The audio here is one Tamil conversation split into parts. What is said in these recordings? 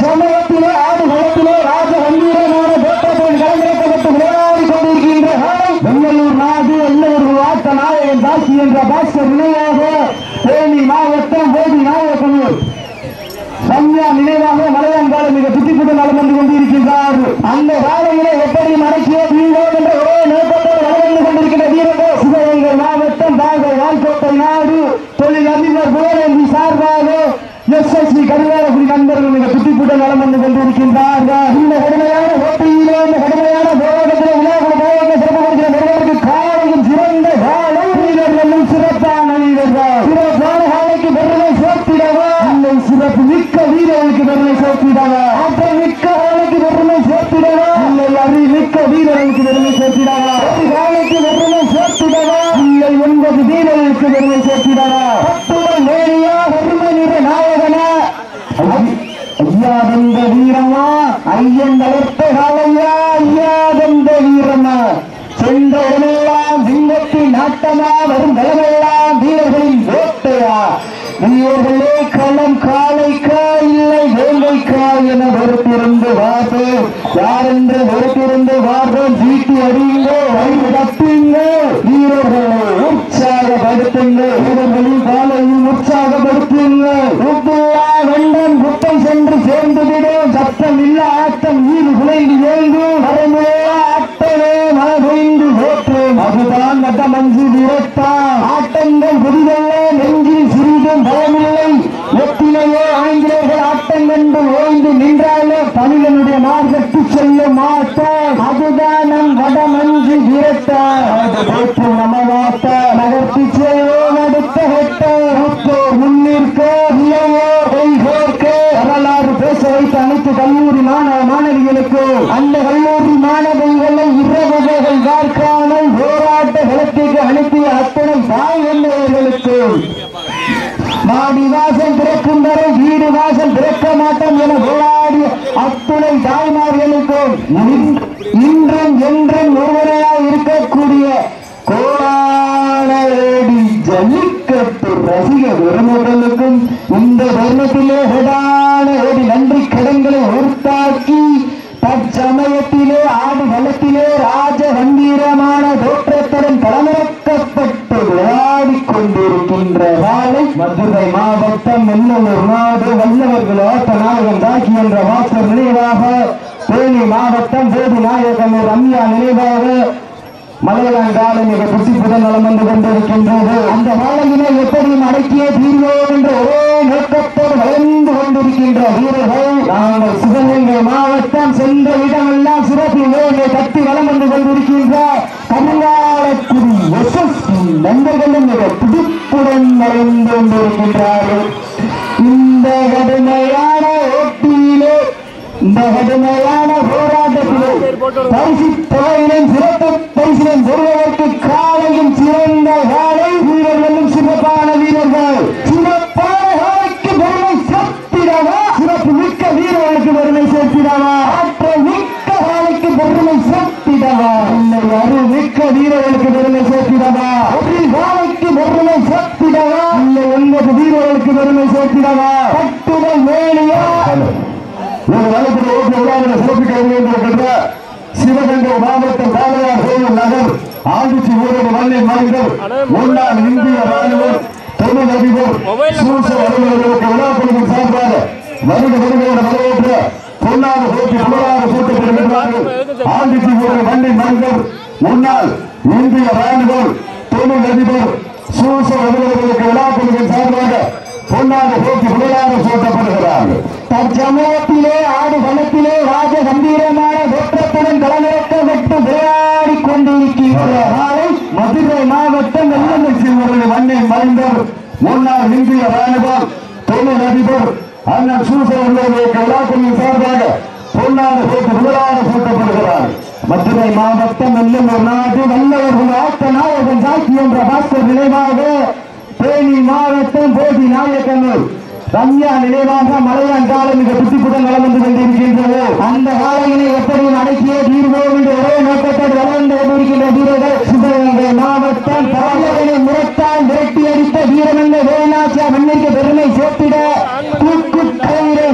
சமயத்திலே ஆடு களத்திலே ராஜ கம்பீரமான தோட்டத்தில் கலந்திருக்கப்பட்டு விளையாடி கொண்டிருக்கின்ற வெள்ளலூர் நாடு எல்லூர் ஆட்ட நாயகன் தாசி என்ற பாஸ்கர் நினைவாக தேனி மாவட்டம் போதி நாயகனூர் சம்யா நினைவாக மலையாங்கால மிக துட்டிப்புடன் நலம் வந்து கொண்டிருக்கின்றார். அந்த காலையிலே எப்படி மடக்கிய வீழ்வோம் என்ற ஒரே நோக்கத்தோடு நலம் வந்து கொண்டிருக்கின்ற வீரர்கள் சிவகங்கை மாவட்டம் தாகை வால்கோட்டை நாடு தொழில் அதிபர் புகழேந்தி சார்பாக எஸ்எஸ்சி கருவேலகுடி நண்பர்கள் மிக துட்டிப்புடன் நலம் வந்து கொண்டிருக்கின்றார்கள். இந்த கடுமையான போட்டியிலே இந்த கடுமையான போராட்டத்திலே விழாக்குழு போராட்ட சிறப்பு வருவதற்கு காலையும் சிறந்த காலை வீரர்களும் சிறப்பான வீரர்கள் சிறப்பான காலைக்கு பெருமை சேர்த்திடவா இல்லை சிறப்பு மிக்க வீரர்களுக்கு பெருமை சேர்த்திடவா ஆற்றல் மிக்க காலைக்கு பெருமை சேர்த்திடவா இல்லை அறிமிக்க வீரர்களுக்கு பெருமை சேர்த்திடவா ஒரு காலைக்கு பெருமை சேர்த்திடவா இல்லை 9 வீரர்களுக்கு பெருமை சேர்த்திடவா பத்துடன் நேரியா பெருமை நிற நாயகனா ஐயாதந்த வீரமா ஐயன் வளர்த்த காலையா ஐயாதந்த வீரமா சென்ற இடமெல்லாம் சிங்கத்தின் நாட்டமா வரும் பலமெல்லாம் வீரர்களின் வேட்டையா வீரர்களே களம் காலைக்கா இல்லை வேங்கைக்கா என பொறுத்திருந்து வார்த்தை யார் என்று பொறுத்திருந்து வார்த்தோம் சீட்டி அடியுங்க வயிறு தட்டுங்க வீரர்களை உற்சாகப்படுத்துங்க வீரர்களின் காலையும் உற்சாகப்படுத்துங்க வெண்டன் குட்டை சென்று சேர்ந்து விடும் சத்தம் இல்ல ஆட்டம் வீடு குலைந்து ஏங்கும் வரமுறையா ஆட்டமே மனதைந்து போற்றும் அதுதான் மத மஞ்சு விரட்டா ஆட்டங்கள் புதிதல்ல நெஞ்சில் சிறிதும் பயமில்லை எத்தினையோ ஆங்கிலேயர்கள் ஆட்டம் கண்டு ஓய்ந்து நின்றாலே தமிழனுடைய மார்க்கத்து செல்ல மாட்டோம் அதுதான் நம் வட மஞ்சு விரட்டா அது போற்று நம்ம வாட்ட நகர்த்தி செய்வோம் அடுத்த கட்ட முன்னிற்க இல்லையோ வரலாறு பேச வைத்த அனைத்து கல்லூரி மாணவிகளுக்கு அந்த கல்லூரி மாணவிகளை இரவுகள் கார்காணல் போராட்ட களத்திற்கு அனுப்பிய அத்தனை தாய் வெள்ளவர்களுக்கு மாடி வாசல் திறக்கும் வரை வீடு வாசல் திறக்க மாட்டோம் என போராடிய அத்துணை தாய்மார்களுக்கும் இன்றும் என்றும் ஒருவராக இருக்கக்கூடிய கோடானடி ஜல்லிக்கட்டு ரசிக பெருமக்களுக்கும் இந்த தருணத்திலே கொடான ஓடி நன்றி கடன்களை உருத்தாக்கி தற்சமயத்திலே ஆடு களத்திலே ராஜ கம்பீரமான தோற்றத்துடன் களமிறக்கப்பட்டு விளையாடி கொண்டிருக்கின்ற காலை மதுரை மாவட்டம் எல்லூர் நாடு வல்லவர்கள் ஆட்ட நாயகன் தாக்கி என்ற வாசல் நினைவாக தேனி மாவட்டம் போதி நாயகனூர் ரம்யா நினைவாக மலையாங்காலை மிக புத்திப்புடன் நலம் வந்து கொண்டிருக்கின்றது. அந்த காலையினை எப்படியும் அடக்கிய தீர்வோம் என்ற ஒரே நோக்கத்தோடு வளர்ந்து கொண்டிருக்கின்ற வீரர்கள் நாங்கள் சிவகங்கை மாவட்டம் சென்ற இடமெல்லாம் சிறப்பு வேலை தட்டி வளம் வந்து கொண்டிருக்கின்ற கருங்காலக்குடி எஸ்எஸ்சி நண்பர்களும் மிக துடிப்புடன் வளர்ந்து கொண்டிருக்கின்றார்கள். இந்த கடுமையான ஓட்டியிலே இந்த கடுமையான போராட்டத்திலே பரிசு தொகையிலும் சிறப்பு பரிசிலும் பெறுவதற்கு காலையும் சிறந்த காலை வீரர்களும் சிறப்பான வீரர்கள் சிறப்பான காலைக்கு பெருமை சேர்த்திடவா சிறப்பு மிக்க வீரர்களுக்கு பெருமை சேர்த்திடவா ஆற்றல் மிக்க காலைக்கு பெருமை சேர்த்திடவா இல்லை அருமிக்க வீரர்களுக்கு பெருமை சேர்த்திடவா ஒரு காலைக்கு பெருமை சேர்த்திடவா இல்லை 9 வீரர்களுக்கு பெருமை சேர்த்திடவா பட்டுடல் மேலியா சிறப்பிக்கின்ற சிவகங்கை மாவட்டம் பாலையார் கோவில் நகர் ஆண்டிச்சி ஊரக மண்ணை மாநிலம் முன்னாள் இந்திய ராணுவம் தொழில் அதிபர் அலுவலர்களுக்கு விழாக்குழுவின் சார்பாக வருட வருகையான வரவேற்ற பொன்னாறு போட்டி புகழாக சூட்டப்படுகின்றார்கள். ஆண்டிச்சி ஊரக மண்ணை மாநிலம் முன்னாள் இந்திய ராணுவம் தொழில் அதிபர் அலுவலர்களுக்கு விழாக்குழுவின் சார்பாக பொன்னாறு போட்டி புகழாக சூட்டப்படுகிறார்கள். தற்சமயத்திலே ஆடு களத்திலே ராஜ கம்பீரமான தோற்றத்துடன் களமிறக்கப்பட்டு விளையாடி கொண்டிருக்கின்ற நாளை மதுரை மாவட்டம் வெள்ளமச்சி ஊரில் மண்ணை மறைந்தவர் முன்னாள் இந்திய ராணுவம் தொழில் அதிபர் அண்ணன் சூசர்களுக்கு விழாக்குழுவின் சார்பாக பொன்னாறு போட்டு புகழாக சூட்டப்படுகிறார். மதுரை மாவட்டம் வெள்ளலூர் நாடு வல்லவர்கள் ஆட்ட நாயகன் சாட்சி என்ற பாஸ்கர் நினைவாக தேனி மாவட்டம் போதி நாயகனூர் ரம்யா நினைவாக மலையாங்காலை மிக புத்திப்புடன் நலம் வந்து கொண்டிருக்கின்றது. அந்த காலையினை எப்படியும் அடக்கிய தீர்வோம் என்று ஒரே நோக்கத்தோடு வளர்ந்து கொண்டிருக்கின்ற வீரர்கள் சிவகங்கை மாவட்டம் பாலகனை முரட்டால் விரட்டி அடித்த வீரமல்ல வேணாச்சியா மண்ணிற்கு பெருமை சேர்த்திட தூக்கு கயிறை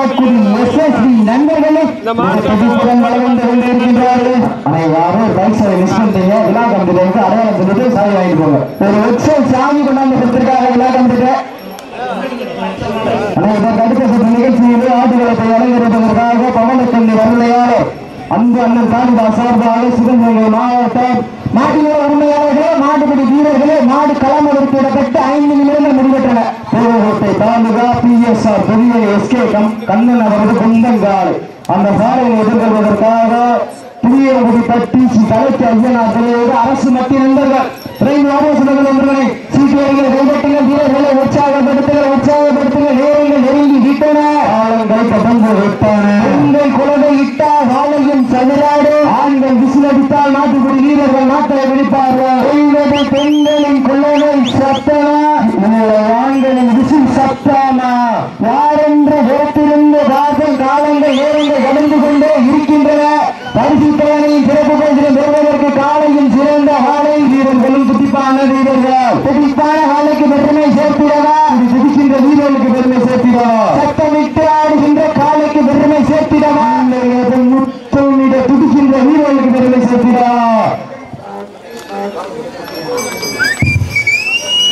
காலக்குடி SSB நண்பர்களும் வளர்ந்து கொண்டிருக்கின்றார்கள். அனைவரும் பைசை மிஸ் பண்ணீங்க. விழா கம்பிலிருந்து அடையாளம் சொல்லிட்டு சாமி வாங்கிட்டு போங்க. ஒரு எக்ஸல் சாமி கொண்டாந்து கொடுத்திருக்காங்க விழா கம்பிட்டு. அடுத்த நிகழ்ச்சியிலே ஆடுகளத்தை அலங்கரிப்பதற்காக பவனக்கண்ணி வரலையாளர் அன்பு அண்ணன் காளிதாஸ் சார்பாக சிவகங்கை மாவட்டம் மாட்டிலே உண்மையாளர்களே, மாடுபிடி வீரர்களே, மாடு களமதற்கு இடப்பட்டு 5 நிமிடங்கள் முடிவெற்றன. புதுக்கோட்டை தாலுகா PSR புதிய SK கண்ணன் அவரது குந்தங்காடு அந்த சாலையை எதிர்கொள்வதற்காக புதியகுடிப்பட்டி ஸ்ரீ கலைக்கு ஐயனார் தலையோடு அரசு மத்திய நண்பர்கள் நண்பர்களை சீக்கிரங்கள் கைதட்டுங்கள், வீரர்களை உற்சாகப்படுத்துங்கள், நேரங்கள் நெருங்கி விட்டன. ஆளுங்கள் தொடர்ந்து விட்டன. பெண்கள் குழந்தை இட்டால் வாழையும் சதுராடு, ஆண்கள் விசிலடித்தால் நாட்டுக்குடி வீரர்கள் நாட்டை விழிப்பார்கள். பெண்களின் குழந்தை சத்தமா, ஆண்களின் விசில் சத்தமா, யாரென்று ஓட்டிருந்து வாசல் காலங்கள் நேரங்கள் கடந்து கொண்டே இருக்கின்றன. பரிசு தலைமையின் சிறப்பு பரிசில் பெறுவதற்கு காலையும் சிறந்த ஆலை வீரர்களும் துடிப்பான வீரர்கள். துடிப்பான ஆலைக்கு பெருமை சேர்த்திடவா, துடிக்கின்ற வீரர்களுக்கு பெருமை சேர்த்திடவா, சத்தமிட்டு ஆடுகின்ற காலைக்கு பெருமை சேர்த்திடவா, முத்தமிட துடிக்கின்ற வீரர்களுக்கு பெருமை சேர்த்திடவா.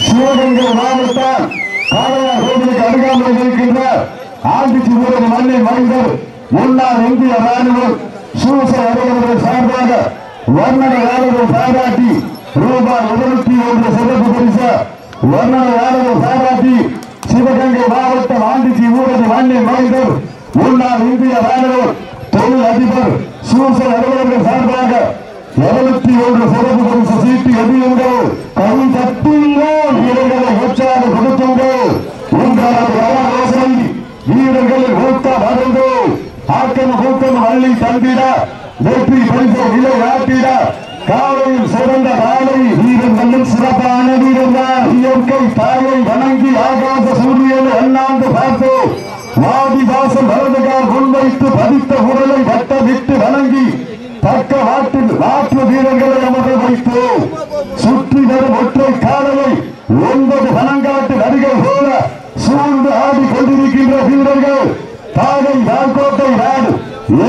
சிவகங்கை மாவட்டம் காளையார் கோவிலுக்கு அருகாமையில் இருக்கின்ற ஆண்டிச்சி ஊரடி மண்ணை மைந்தர் முன்னாள் இந்திய ராணுவம் சூச அலுவலர்கள் சார்பாக வர்ணனையாளர்கள் பாராட்டி ரூபாய் 71 சிறப்பு பரிசு வர்ணனையாளர்கள் பாராட்டி சிவகங்கை மாவட்டம் ஆண்டிச்சி ஊரடி மண்ணை மைந்தர் முன்னாள் இந்திய ராணுவம் தொழில் அதிபர் சூச அலுவலர்கள் சார்பாக 71 சிறப்பு பரிசு சீட்டு எதியுங்கள், கை தட்டுங்கள், வீரர்களை உற்சாகம் கொடுத்துங்கள். உங்களது வீரர்களின் ஊக்கம் அடைந்து ஆக்கம் ஊக்கம் வள்ளி தந்திட வெற்றி பரிசை விளையாட்டிட காலையில் சிறந்த காலை வீரர்களும் சிறப்பான வீரர்கள். இயற்கை தாயை வணங்கி ஆகாச சூரியனை அண்ணாந்து பார்த்து வாதிவாசல் வலதுகால் முன்வைத்து பதித்த உடலை வட்டமிட்டு வணங்கி பக்க மாற்று வீரர்களை அமர்ந்து வைத்து சுற்றி வரும் ஒற்றை காலையை 9 பனங்காட்டு நடிகர் போல சூழ்ந்து ஆடி கொண்டிருக்கின்ற வீரர்கள் தாகை நாள்கோட்டை நாடு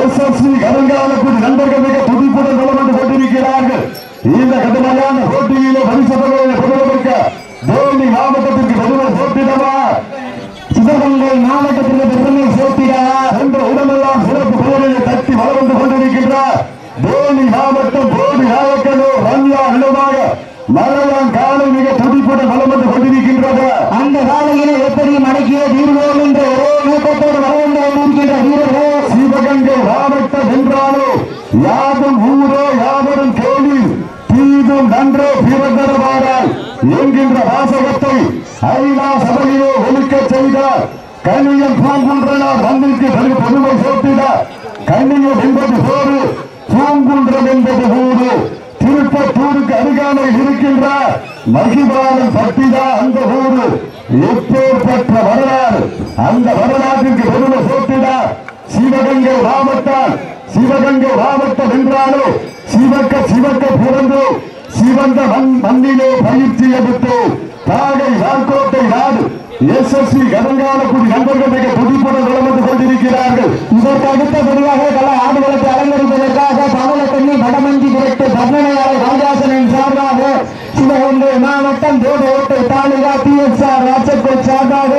SSB கருங்காலக்குடி நண்பர்கள் மிக துடிப்புடன் வளர்ந்து கொண்டிருக்கிறார்கள். இந்த கடுமையான போட்டியிலே பரிசு பெறுவதற்கு தேனி மாவட்டத்திற்கு பெருமை சேர்த்திடவா, சிவகங்கை மாவட்டத்திற்கு பெருமை சேர்த்திடவா என்ற உடனெல்லாம் சிறப்பு பெயரிலே தட்டி வளர்ந்து கொண்டிருக்கின்றார். தேனி மாவட்டம் போடி நாயக்கனூர் ரம்யா நிலமாக மலையான் காலை மிக துடிப்புடன் வளம் வந்து கொண்டிருக்கின்றது. அந்த காலையிலே எப்படி மடக்கிய தீர்வோம் என்ற ஒரே நோக்கத்தோடு வளர்ந்து கொண்டிருக்கின்ற வீரர்கள் சிவகங்கை மாவட்டம் என்றாலோ யாதும் ஊரோ யாவரும் கேள்வி தீதும் நன்றோ பிறந்தரவாரால் என்கின்ற வாசகத்தை ஐநா சபையிலே ஒழிக்க செய்தார். கண்ணியம் பூங்குன்றனார் மண்ணிற்கு பெருமை சேர்த்தினார். கண்ணியம் என்பது போரு, பூங்குன்றம் என்பது ஊரு. திருப்பத்தூருக்கு அருகாமையில் இருக்கின்ற மகிபாலம் பட்டிதா அந்த ஊரு. எப்பேற்பட்ட வரலாறு, அந்த வரலாற்றிற்கு பெருமை சேர்த்தினார். சிவகங்கை மாவட்டம் என்றாலோ சிவக்க பிறந்து சிவந்த மண்ணிலே பயிற்சி எடுத்து தாகை நாள்கோட்டை நாடு SSB கருங்காலக்குடி நண்பர்கள் மிக துடிப்புடன் வளர்ந்து கொண்டிருக்கிறார்கள். இதற்கு அடுத்தபடியாக கல ஆடுகளத்தை அலங்கரிப்பதற்காக பவனக்கண்ணி வடமஞ்சி திரட்டு வர்ணனையாளர் ராஜாசனின் சார்பாக சிவகங்கை மாவட்டம் புதுக்கோட்டை தாலுகா PSR ராஜக்கோட் சார்பாக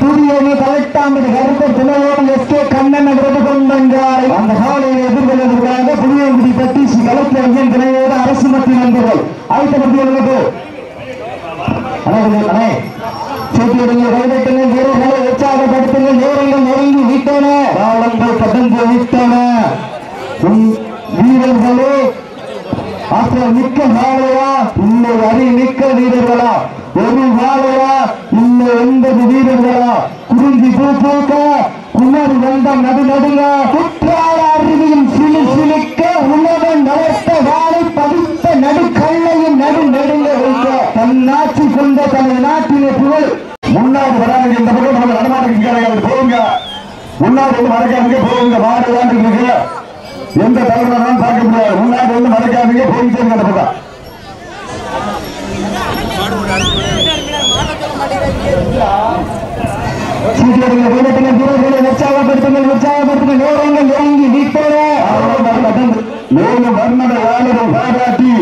புதியணி 18வது கருத்து துணையோடு SK கண்ணன் அவரது கொண்டார். அந்த காலையை எதிர்கொள்வதற்காக புதியகுடிப்பட்டி ஸ்ரீ கலைக்கு ஐயன் துணையோடு அரசு மத்திய நண்பர்கள் அழைத்தபடுத்தியுள்ளது. கைதட்டுங்கள், வீரர்களை உற்சாகப்படுத்துங்கள், நேரங்கள் நெருங்கி விட்டன, காலங்கள் கடந்து விட்டன. வீரர்களே ஆற்றல் மிக்க வாழையா இல்லை அறி மிக்க வீரர்களா, ஒரு வாழையா இல்லை 9 வீரர்களா, குறிஞ்சி பூக்க குமரி வந்தம் நடுநடுங்க குற்றால அருவியும் சிலுக்க உணவன் வளர்த்த வாழை பதித்த நடுக்கல்லையும் நடுநடுங்க வைக்க தன்னாட்சி கொண்ட தனது நாட்டிலே புகழ். முன்னாடி வராங்க, இந்த பக்கம் நம்ம நடமாட்டம் போங்க, முன்னாடி மறக்காதீங்க போங்க, மாடு வாங்க எந்த தலைவராலும் பார்க்க முடியாது. முன்னாடி வந்து மறக்காதீங்க போயிட்டே இருக்க. வீரர்களை உற்சாகப்படுத்துங்கள், மேலும் வர்ணனை யாழரை பாராட்டி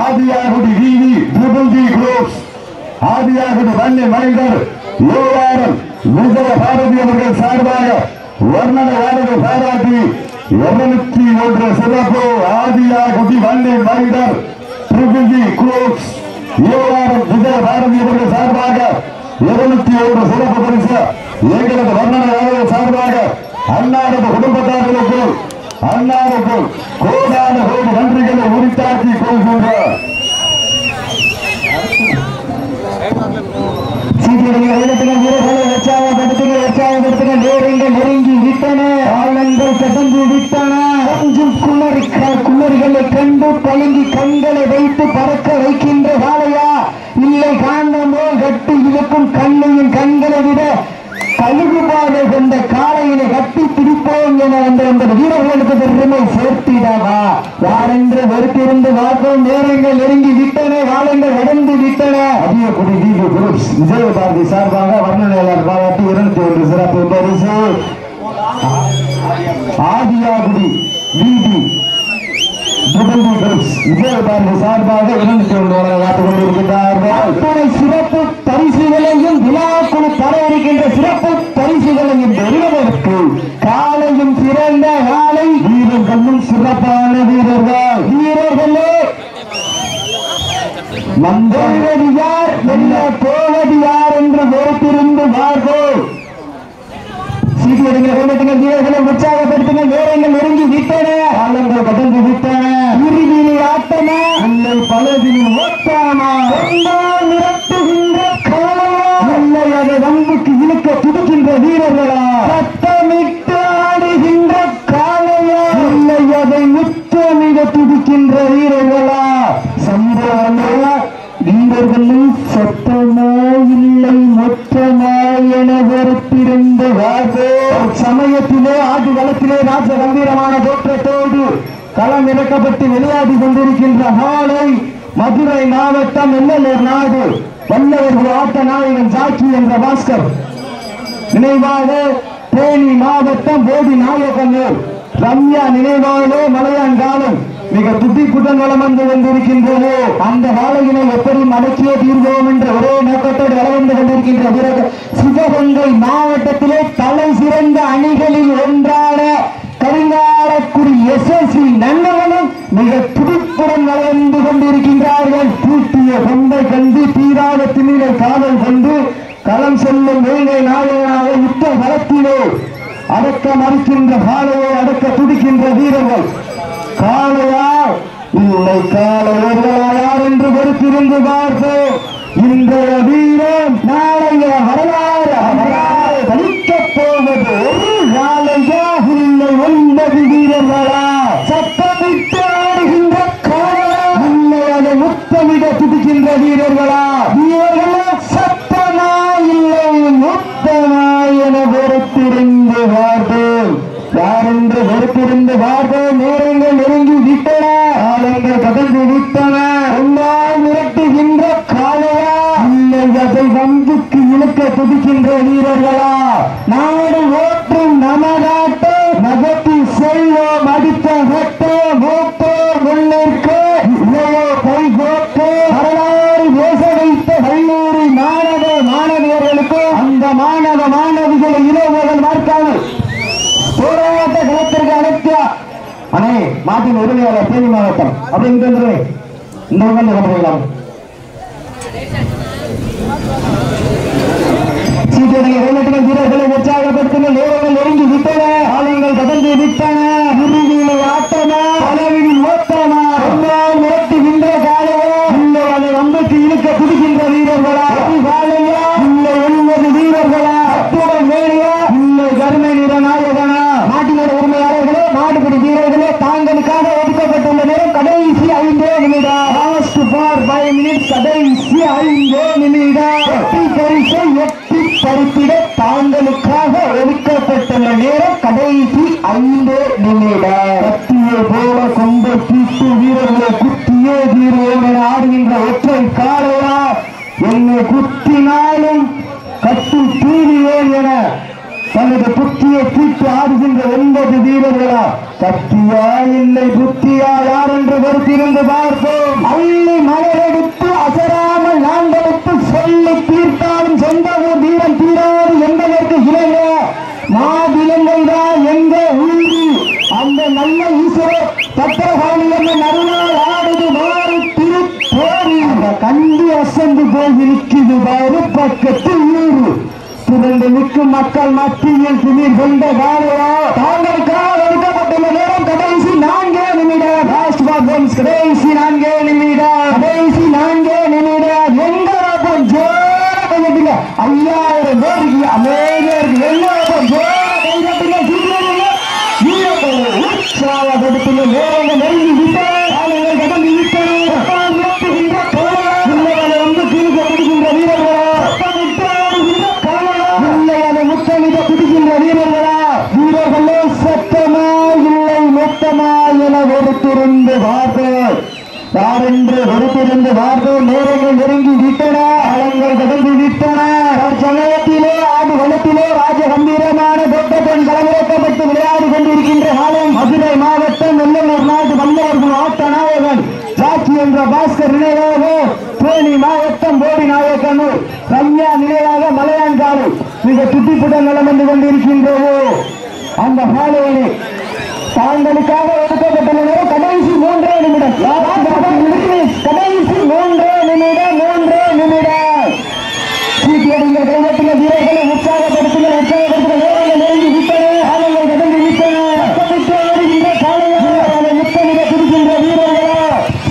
ஆதியாகுடி வீதி ட்ரிபிள் ஜி குரூப்ஸ் ஆதியாகுடி வள்ளி மனிதர் ஏஆர்எல் விஜய பாரதி அவர்கள் சார்பாக வர்ணனை யாழரை பாராட்டி 201 சிறப்பு ஆதியாகுடி வள்ளி மனிதர் triple G groups ARL Vijaya Bharathi அவர்கள் சார்பாக 201 சிறப்பு பரிசு எங்களது வர்ணனை யாழரை சார்பாக அன்னாரது குடும்பத்தார்களுக்கு அன்னாருக்கும் கோடான கோடி நன்றிகளை உரித்தாக்கி கொள்கின்றார். நெருங்கி விட்டன ஆழங்கள் கடந்து விட்டன குமரிகளை கண்டு பழுங்கி கண்களை வைத்து பறக்க வைக்கின்ற வாழையா இல்லை காந்தமோ கட்டி இருக்கும் கண்ணையும் கண்களை விட கழுகுபாதை கொண்ட காலையினை கட்டி பிடிப்போம் என அந்த வீரர்களுக்கு பெருமை சேர்த்திடவா யாரென்று வெறுத்திருந்து பார்ப்போம். நேரங்கள் நெருங்கி விட்டன காலங்கள் நடந்து விட்டன. அதிகக்குடி டிபி குரூப்ஸ் விஜயபாரதி சார்பாக வர்ணனையாளர் பாராட்டி 201 சிறப்பு பரிசு ஆதியாகுடி வீதி விஜயபாரதி சார்பாக 201 காத்துக் கொண்டிருக்கிறார்கள். அத்தனை சிறப்பு பரிசுகளையும் விழாக்குழு தர இருக்கின்ற சிறப்பு பரிசுகளையும் பெறுவதற்கு காலையும் சிறந்த காலை வீரர்களும் சிறப்பான வீரர்களே வந்தது யார் என்ன போவது யார் என்று பொறுத்திருந்து பார்ப்போம். வீரர்களை உற்சாகப்படுத்துங்கள். நேரங்கள் நெருங்கி விட்டன காலங்கள் கடந்து விட்டன. இறுதியிலே ஆட்டமா இல்லை பலதில் ஓட்டாமா நிரட்டுகின்ற காலையா இல்லை அதை வம்புக்கு இழுக்க துடிக்கின்ற வீரர்களா சத்தமிட்டு ஆடுகின்ற காலையா இல்லை அதை முத்தமிட துடிக்கின்ற வீரர்களா சம்பவமா வீரர்களும் சத்தமோ இல்லை மொத்தமா என பொறுத்திருந்த சமயத்திலே ஆட்டு களத்திலே ராஜ கம்பீரமான தோற்றத்தோடு களம் இறக்கப்பட்டு விளையாடி கொண்டிருக்கின்ற மாலை மதுரை மாவட்டம் எல்லூர் நாடு வல்லவர்கள் ஆட்ட நாயகன் சாட்சி என்ற பாஸ்கர் நினைவாக தேனி மாவட்டம் போதி நாயகனூர் ரம்யா நினைவாக மலையாங்காலம் மிக துட்டிக்குடன் வளம் வந்து கொண்டிருக்கின்றது. அந்த வாழையினை எப்படி மடக்கிய தீர்வோம் என்ற ஒரே நோக்கத்தோடு வளர்ந்து கொண்டிருக்கின்ற வீரர்கள் சிவகங்கை மாவட்டத்திலே தலை சிறந்த அணிகளில் ஒன்றான கரிங்காலக்குடி எஸ்எஸ்சி நண்பர்களும் மிக துடிப்புடன் வளர்ந்து கொண்டிருக்கின்றார்கள். பூட்டிய கொண்டை கண்டு தீராத திமிழை காதல் கொண்டு களம் செல்லும் வேங்கை நாயகனாக யுத்த களத்திலே அடக்க மறுக்கின்ற காலையை அடக்க துடிக்கின்ற வீரர்கள் காலையா இல்லை காலையர்களா யார் என்று பொறுத்திருந்து பார்ப்போம். இன்றைய வீரம் நாளைய வரலாறு படிக்கப் போவது ஒரு காலையா இல்லை 9 வீரர்களா சத்தமிட்டு ஆடுகின்ற காலையா இல்லை அதை முத்தமிட துடிக்கின்ற வீரர்களா வீரர்களா சத்தமா இல்லை முத்தமா என பொறுத்திருந்து பார்ப்போம். யார் என்று பொறுத்திருந்து பார்ப்போம். நேரங்கள் நெருங்கி விட்டன காலங்கள் கடந்து விட்டன. மிரட்டுகின்ற காலையா இல்லை அதை வம்புக்கு இழுக்க துடிக்கின்ற வீரர்களா நாடு ஓட்டும் நமநாட்டை நகர்த்தி செல்வோம் அடித்த வெட்டோ மூட்டோ முன்னிற்க இல்லையோ கைகோட்டோ வரலாறு பேச வைத்த கல்லூரி மாணவியர்களுக்கு அந்த மாணவிகளை இளவர்கள் பார்க்காமல் போராட்ட களத்திற்கு அழைத்தா அண்ணே மாட்டின் உரிமையாளர் தேனி மாவட்டம் அப்படின்னு இந்த உட்கார்ந்து கொண்டிருக்கலாம். வீரர்களை உற்சாகப்படுத்தின நேரங்கள் நெருங்கி விட்டன காலங்கள் கடந்து விட்டன. இறுதியிலே ஆட்டமா பலவின் ஓட்டமா மிரட்டுகின்ற காலையா இல்லை அதை வம்புக்கு இழுக்க துடிக்கின்ற வீரர்களா காலையா இல்லை 9 வீரர்களா அத்துடன் வேலையா இல்லை கருமை நிற நாயகனா நாட்டினோட உரிமையாளர்களே மாடுபிடி வீரர்களே தாங்களுக்காக ஒதுக்கப்பட்டுள்ள நேரம் கடைசி 5 நிமிடம். லாஸ்ட் ஃபார் 5 மினிட்ஸ் கடைசி 5 நிமிடம். பரிசை எட்டி பறித்திட தாங்களுக்காக ஒதுக்கப்பட்டுள்ள நேரம் கடைசி 5 நிமிடம். கத்தியை போல கொம்பை தீட்டு வீரர்களை குத்தியே தீர்வோம் என ஆடுகின்ற ஒற்றை காலையா என்னை குத்தினாலும் கட்டி தீர்வோம் என தனது குத்தியை தீட்டு ஆடுகின்ற 9 வீரர்களா கத்தியா இல்லை புத்தியா யார் என்று பொறுத்திருந்து பார்ப்போம். அள்ளி மலரெடுத்து அசராமல் நாண்டெடுத்து சொல்லி தீர்த்தாலும் சொந்த ஊர் தீரம் தீராது என்பதற்கு இளைஞ மாவிலங்கைதான் எங்க ஊழி அந்த நல்ல ஈஸ்வரர் பத்திரகாளி என்ன நறுநாள் ஆடுது மாறி திருத்தோறி அந்த கண்டு அசந்து போயிருக்குது பாரு பக்கத்து ஊரு திரண்டு நிற்கும் மக்கள் மத்தியில் திடீர் கொண்ட காலையா தாங்களுக்காக ஒதுக்கப்பட்டுள்ள நேரம் கடைசி 4 நிமிடம். கடைசி 4 நிமிடம். கடைசி 4 நிமிடம். எங்க ஜோர கையட்டுங்க 5000 பேருக்கு அமைதியாக எல்லாரும் ஜோர கையட்டுங்க. உற்சாகப்படுத்துங்க நேரங்கள் நெருங்கி விட்டன. ஆளுநர் கடந்து விட்டன. வந்து கீழே பிடிக்கின்ற வீரர்களா முத்தமிட பிடிக்கின்ற வீரர்களா வீரர்களே சத்தமா இல்லை மொத்தமா என வெறுத்திருந்து வார்த்தை யாரென்று வெறுத்திருந்து வார்த்தை நேரங்கள் நெருங்கி விட்டன. ஆழங்கள் கடந்து விட்டன. சமயத்திலே ஆடு வளத்திலே ராஜ கம்பீரமான தொட்டப்பெண் களமிறக்கப்பட்டு விளையாடி கொண்டிருக்கின்ற காலம் மதுரை மாவட்டம் வெள்ளலூர் நாட்டு வல்லவர்கள் ஆட்ட நாயகன் ஜாக்கி என்ற பாஸ்கர் நினைவாக தேனி மாவட்டம் போடி நாயக்கனூர் கன்யா நினைவாக மலையான்காடு மிக துட்டிப்புடன் நலம் வந்து கொண்டிருக்கின்றோம். அந்த பாலையிலே தாங்களுக்காக ஒதுக்கப்பட்டுள்ள நேரம் கடைசி 3 நிமிடம். கடைசி 3 நிமிடம். 3 நிமிடம். சீட்டியடிங்க கைவட்டுள்ள வீரர்களை உற்சாகப்படுத்துங்கள். உற்சாகப்படுத்துங்கள். நேரங்கள் நெருங்கி விட்டன. ஆளுங்கள் கடந்து விட்டன. முத்தமிட பிடிக்கின்ற வீரர்களா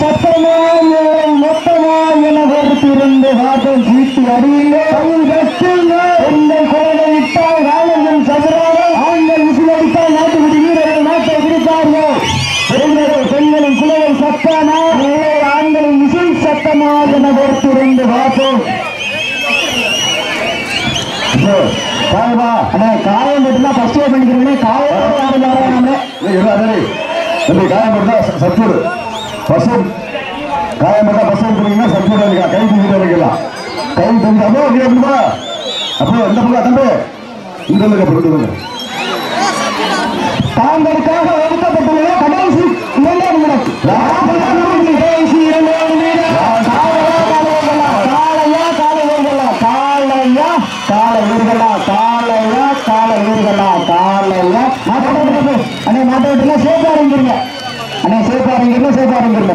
சத்தமா இல்லை மொத்தமா என வெறுத்திருந்து வாதம் சீட்டி அடியுங்க. பெண்கள் குரலை இட்டால் ராஜன் சதுராக ஆண்கள் விசிலடித்தால் நாட்டு விடி வீரர்கள் நாட்டை பிடித்தார்கள். பெண்களின் குரலை சத்தமா ஆண்களின் விசில் சத்தமா என வெறுத்திருந்து வாதம் காயம் போட்டுனா ஃபர்ஸ்ட் இயர் பண்ணிக்கிறீங்க. காயப்பட்டா சத்தூர் பசு காயப்பட்டா பசு எடுத்துருக்கீங்கன்னா சத்தூர் இருக்கா கை தூக்கிட்டு வைக்கலாம். கை தூக்கிட்டாமோ அப்படியா அப்போ எந்த பொருளா தம்பி இங்க அப்புறம் தாங்களுக்காக ஒதுக்கப்பட்டுள்ள கடைசி 2 நிமிடம். கடைசி 2 நிமிடம். காலை ஊர்களா அண்ணே மாட்ட விட்டுலாம் சேஃபா இருந்துருங்க. அண்ணே சேஃபா இருந்துருங்க.